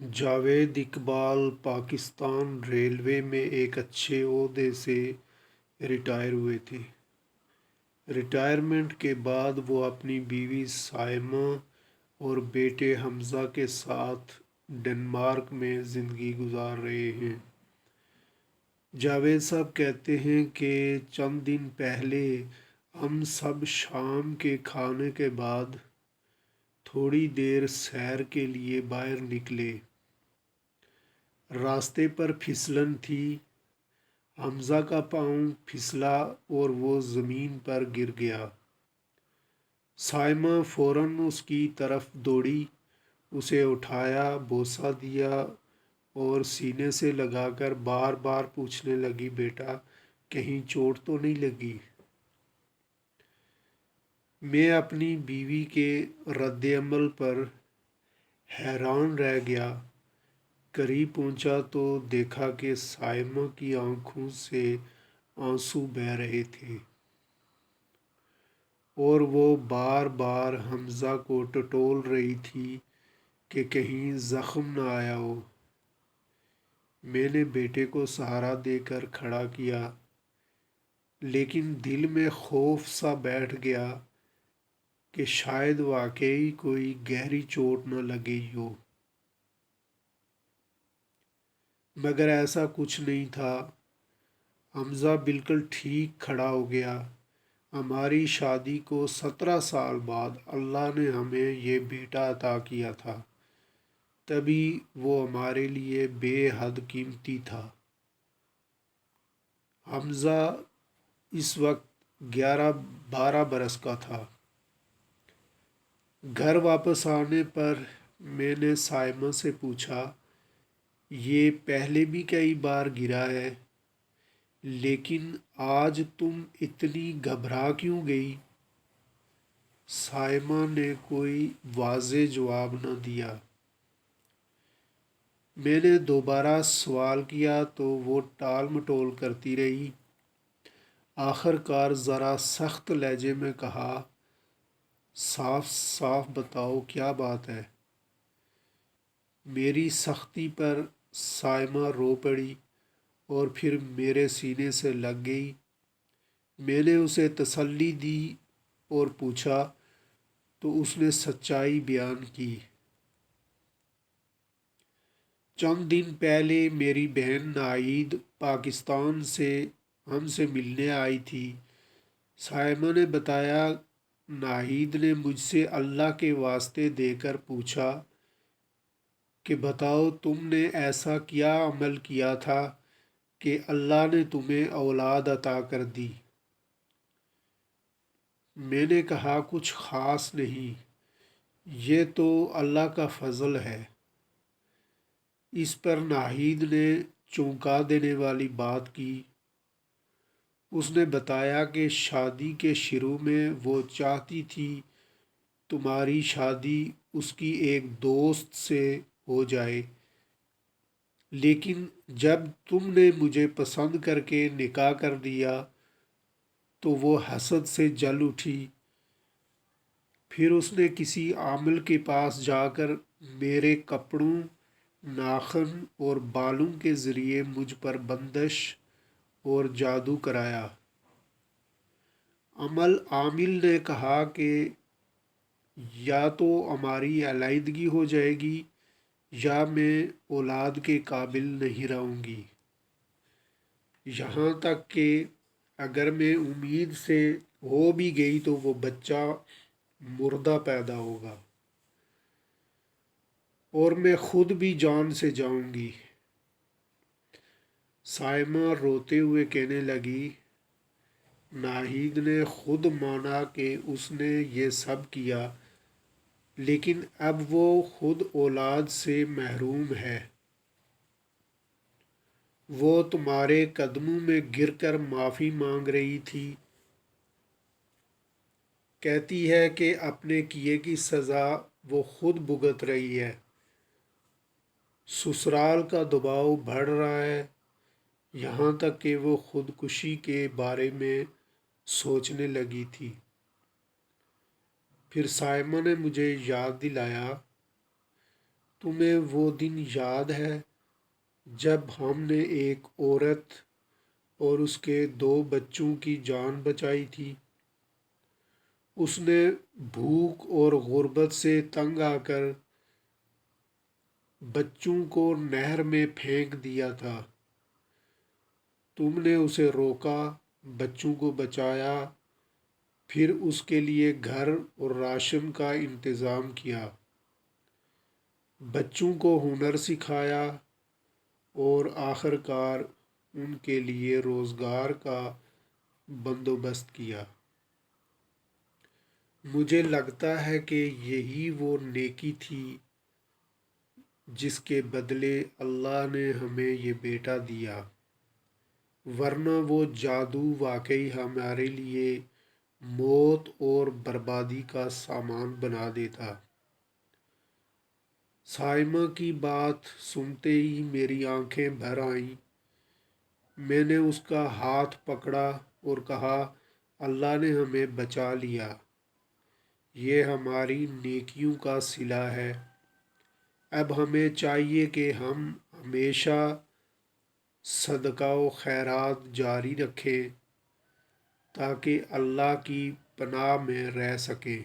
Javed Iqbal Pakistan railway میں ایک اچھے عہدے سے ریٹائر ہوئے تھے۔ ریٹائرمنٹ کے بعد وہ اپنی بیوی سائمہ اور بیٹے حمزہ کے ساتھ ڈنمارک میں زندگی گزار رہے ہیں۔ جاوید صاحب کہتے ہیں کہ چند دن پہلے ہم سب شام کے کھانے کے بعد تھوڑی دیر سیر کے لیے باہر نکلے۔ راستے پر پھسلن تھی۔ حمزہ کا پاؤں پھسلا اور وہ زمین پر گر گیا۔ سائمہ فوراً اس کی طرف دوڑی، اسے اٹھایا، بوسہ دیا اور سینے سے لگا کر بار بار پوچھنے لگی، بیٹا کہیں چوٹ تو نہیں لگی؟ میں اپنی بیوی کے رد عمل پر حیران رہ گیا۔ قریب پہنچا تو دیکھا کہ سائمہ کی آنکھوں سے آنسو بہہ رہے تھے اور وہ بار بار حمزہ کو ٹٹول رہی تھی کہ کہیں زخم نہ آیا ہو۔ میں نے بیٹے کو سہارا دے کر کھڑا کیا، لیکن دل میں خوف سا بیٹھ گیا کہ شاید واقعی کوئی گہری چوٹ نہ لگی ہو، مگر ایسا کچھ نہیں تھا۔ حمزہ بالکل ٹھیک کھڑا ہو گیا۔ ہماری شادی کو 17 سال بعد اللہ نے ہمیں یہ بیٹا عطا کیا تھا، تبھی وہ ہمارے لیے بے حد قیمتی تھا۔ حمزہ اس وقت 11-12 برس کا تھا۔ گھر واپس آنے پر میں نے سائمہ سے پوچھا، یہ پہلے بھی کئی بار گرا ہے، لیکن آج تم اتنی گھبرا کیوں گئی؟ سائمہ نے کوئی واضح جواب نہ دیا۔ میں نے دوبارہ سوال کیا تو وہ ٹال مٹول کرتی رہی۔ آخر کار ذرا سخت لہجے میں کہا، صاف صاف بتاؤ کیا بات ہے؟ میری سختی پر سائمہ رو پڑی اور پھر میرے سینے سے لگ گئی۔ میں نے اسے تسلی دی اور پوچھا تو اس نے سچائی بیان کی۔ چند دن پہلے میری بہن ناہید پاکستان سے ہم سے ملنے آئی تھی۔ سائمہ نے بتایا، ناہید نے مجھ سے اللہ کے واسطے دے کر پوچھا کہ بتاؤ تم نے ایسا کیا عمل کیا تھا کہ اللہ نے تمہیں اولاد عطا کر دی؟ میں نے کہا، کچھ خاص نہیں، یہ تو اللہ کا فضل ہے۔ اس پر ناہید نے چونکا دینے والی بات کی۔ اس نے بتایا کہ شادی کے شروع میں وہ چاہتی تھی تمہاری شادی اس کی ایک دوست سے ہو جائے، لیکن جب تم نے مجھے پسند کر کے نکاح کر دیا تو وہ حسد سے جل اٹھی۔ پھر اس نے کسی عامل کے پاس جا کر میرے کپڑوں، ناخن اور بالوں کے ذریعے مجھ پر بندش اور جادو کرایا۔ عامل نے کہا کہ یا تو ہماری علیحدگی ہو جائے گی یا میں اولاد کے قابل نہیں رہوں گی، یہاں تک کہ اگر میں امید سے ہو بھی گئی تو وہ بچہ مردہ پیدا ہوگا اور میں خود بھی جان سے جاؤں گی۔ سائمہ روتے ہوئے کہنے لگی، ناہید نے خود مانا کہ اس نے یہ سب کیا، لیکن اب وہ خود اولاد سے محروم ہے۔ وہ تمہارے قدموں میں گر کر معافی مانگ رہی تھی، کہتی ہے کہ اپنے کیے کی سزا وہ خود بھگت رہی ہے۔ سسرال کا دباؤ بڑھ رہا ہے، یہاں تک کہ وہ خودکشی کے بارے میں سوچنے لگی تھی۔ پھر سائمہ نے مجھے یاد دلایا، تمہیں وہ دن یاد ہے جب ہم نے ایک عورت اور اس کے 2 بچوں کی جان بچائی تھی؟ اس نے بھوک اور غربت سے تنگ آ کر بچوں کو نہر میں پھینک دیا تھا۔ تم نے اسے روکا، بچوں کو بچایا، پھر اس کے لیے گھر اور راشن کا انتظام کیا، بچوں کو ہنر سکھایا اور آخر کار ان کے لیے روزگار کا بندوبست کیا۔ مجھے لگتا ہے کہ یہی وہ نیکی تھی جس کے بدلے اللہ نے ہمیں یہ بیٹا دیا، ورنہ وہ جادو واقعی ہمارے لیے موت اور بربادی کا سامان بنا دیتا۔ سائمہ کی بات سنتے ہی میری آنکھیں بھر آئیں۔ میں نے اس کا ہاتھ پکڑا اور کہا، اللہ نے ہمیں بچا لیا، یہ ہماری نیکیوں کا صلہ ہے۔ اب ہمیں چاہیے کہ ہم ہمیشہ صدقہ و خیرات جاری رکھیں تاکہ اللہ کی پناہ میں رہ سکیں۔